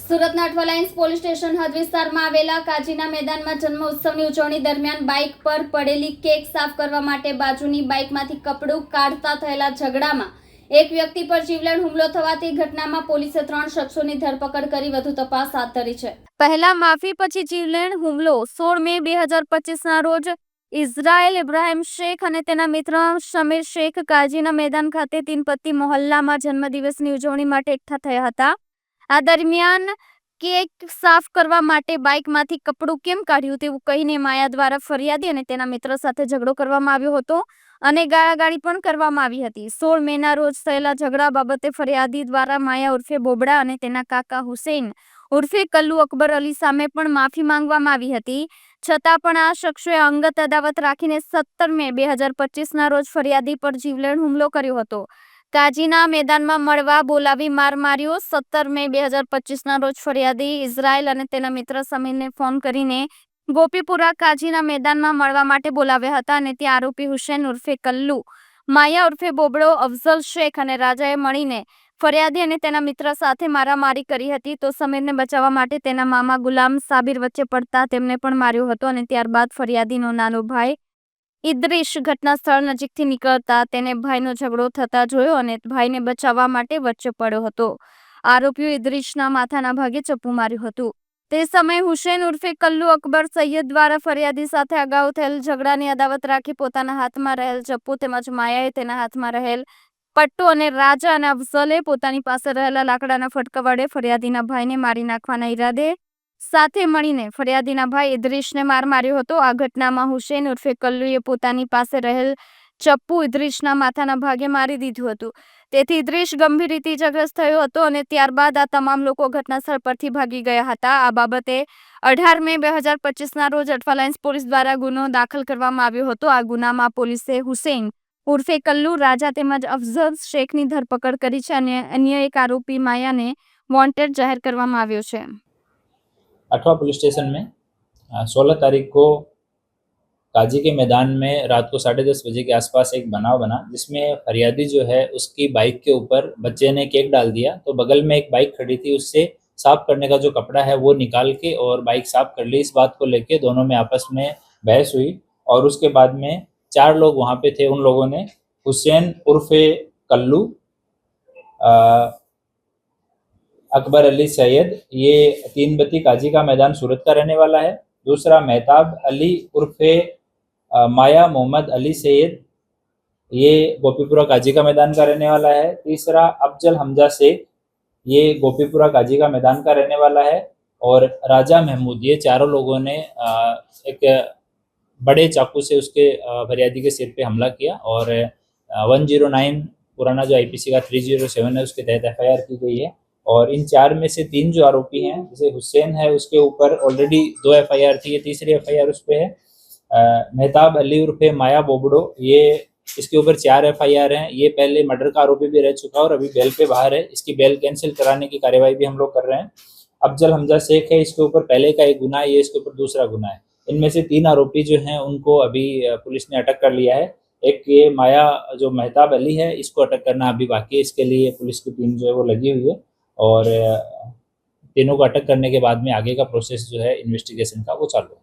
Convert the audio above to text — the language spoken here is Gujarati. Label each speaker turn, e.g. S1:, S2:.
S1: સુરતના અઠવાલાઇન્સ પોલીસ સ્ટેશન હદ વિસ્તારમાં આવેલા કાજીના મેદાનમાં જન્મ ઉત્સવની ઉજવણી દરમિયાન બાઇક પર પડેલી કેક સાફ કરવા માટે બાજુની બાઇકમાંથી કપડું કાઢતા થયેલા ઝઘડામાં એક વ્યક્તિ પર જીવલેણ હુમલો થવાથી ઘટનામાં પોલીસે 3 શખ્સોની ધરપકડ કરી વધુ તપાસ હાથ ધરી છે। પહેલા માફી પછી જીવલેણ હુમલો 16 મે 2025ના રોજ ઇઝરાયલ ઇબ્રાહિમ શેખ અને તેના મિત્ર શમીર શેખ કાજીના મેદાન ખાતે તીનપત્તી મોહલ્લામાં જન્મદિવસની ઉજવણી માટે એકઠા થયા હતા। આ દરમિયાન કેક સાફ કરવા માટે બાઇકમાંથી કપડું કેમ કાઢ્યું તેવું કહીને માયા દ્વારા ફરિયાદી અને તેના મિત્ર સાથે ઝઘડો કરવામાં આવ્યો હતો અને ગાળાગાળી પણ કરવામાં આવી હતી। 16 મેના રોજ થયેલા ઝઘડા બાબતે ફરિયાદી દ્વારા માયા ઉર્ફે બોબડા અને તેના કાકા હુસૈન ઉર્ફે કલ્લુ અકબર અલી સામે પણ માફી માંગવામાં આવી હતી, છતાં પણ આ શખ્સોએ અંગત અદાવત રાખીને 17 મે 2025ના રોજ ફરિયાદી પર જીવલેણ હુમલો કર્યો હતો। કાજીના મેદાનમાં મળવા બોલાવી માર માર્યો। 17 મે 2025ના રોજ ફરિયાદી ઇઝરાયલ અને તેના મિત્ર સમીરને ફોન કરીને ગોપીપુરા કાજીના મેદાનમાં મળવા માટે બોલાવ્યા હતા અને ત્યાં આરોપી હુસૈન ઉર્ફે કલ્લુ, માયા ઉર્ફે બોબડો, અફઝલ શેખ અને રાજાએ મળીને ફરિયાદી અને તેના મિત્ર સાથે મારામારી કરી હતી તો સમીરને બચાવવા માટે તેના મામા ગુલામ સાબિર વચ્ચે પડતા તેમને પણ માર્યો હતો અને ત્યારબાદ ફરિયાદીનો નાનો ભાઈ ઇદ્રીશ ઘટના સ્થળ નજીકથી નીકળતા તેને ભાઈનો ઝઘડો થતા જોયો અને ભાઈને બચાવવા માટે વચ્ચે પડ્યો હતો। આરોપીઓ ઇદ્રીશના માથાના ભાગે ચપ્પુ માર્યું હતું। તે સમયે હુસૈન ઉર્ફે કલ્લુ અકબર સૈયદ દ્વારા ફરિયાદી સાથે અગાઉ થયેલ ઝઘડાની અદાવત રાખી પોતાના હાથમાં રહેલ ચપ્પુ તેમજ માયાએ તેના હાથમાં રહેલ પટ્ટો અને રાજા અને અફઝલે પોતાની પાસે રહેલા લાકડાના ફટકા વડે ફરિયાદીના ભાઈને મારી નાખવાના ઈરાદે સાથે મળીને ફરિયાદીના ભાઈ ઇદ્રીશને માર માર્યો હતો। આ ઘટનામાં હુસૈન ઉર્ફે કલ્લુએ પોતાની પાસે રહેલ ચપ્પુ ઇદ્રીશના માથાના ભાગે મારી દીધું હતું, તેથી ઇદ્રીશ ગંભીર રીતે ઇજાગ્રસ્ત થયો હતો અને ત્યારબાદ આ તમામ લોકો ઘટનાસ્થળ પરથી ભાગી ગયા હતા। આ બાબતે 18 મે 2025ના રોજ અઠવાલાઇન્સ પોલીસ દ્વારા ગુનો દાખલ કરવામાં આવ્યો હતો। આ ગુનામાં પોલીસે હુસૈન ઉર્ફે કલ્લુ, રાજા તેમજ અફઝલ શેખની ધરપકડ કરી છે અને અન્ય એક આરોપી માયાને વોન્ટેડ જાહેર કરવામાં આવ્યો છે।
S2: अठवा पुलिस स्टेशन में 16 तारीख को काजी के मैदान में रात को 10:30 बजे के आसपास एक बनाव बना जिसमें फरियादी जो है उसकी बाइक के ऊपर बच्चे ने केक डाल दिया, तो बगल में एक बाइक खड़ी थी उससे साफ करने का जो कपड़ा है वो निकाल के और बाइक साफ कर ली। इस बात को लेके दोनों में आपस में बहस हुई और उसके बाद में 4 लोग वहाँ पे थे। उन लोगों ने हुसैन उर्फे कल्लू, अकबर अली सैयद, ये तीनबत्ती काजी का मैदान सूरत का रहने वाला है। दूसरा मेहताब अली उर्फे माया मोहम्मद अली सैयद, ये गोपीपुरा काजी का मैदान का रहने वाला है। तीसरा अफजल हमजा शेख, ये गोपीपुरा काजी का मैदान का रहने वाला है। और राजा महमूद, ये चारों लोगों ने एक बड़े चाकू से उसके फरियादी के सिर पे हमला किया और 109 पुराना जो आईपीसी का 307 है उसके तहत एफआईआर की गई है। और इन 4 में से 3 जो आरोपी हैं, जैसे हुसैन है उसके ऊपर ऑलरेडी 2 एफआईआर थी, ये तीसरी एफआईआर उस पर है। मेहताब अली उर्फे माया बोबड़ो, ये इसके ऊपर 4 एफआईआर हैं। ये पहले मर्डर का आरोपी भी रह चुका है और अभी बेल पे बाहर है। इसकी बेल कैंसिल कराने की कार्यवाही भी हम लोग कर रहे हैं। अफजल हमजा शेख है, इसके ऊपर पहले का एक गुना है, ये इसके ऊपर दूसरा गुना है। इनमें से 3 आरोपी जो हैं उनको अभी पुलिस ने अटक कर लिया है। एक ये माया जो मेहताब अली है, इसको अटक करना अभी बाकी है। इसके लिए पुलिस की टीम जो है वो लगी हुई है और तीनों को अटक करने के बाद में आगे का प्रोसेस जो है इन्वेस्टिगेशन का वो चालू है।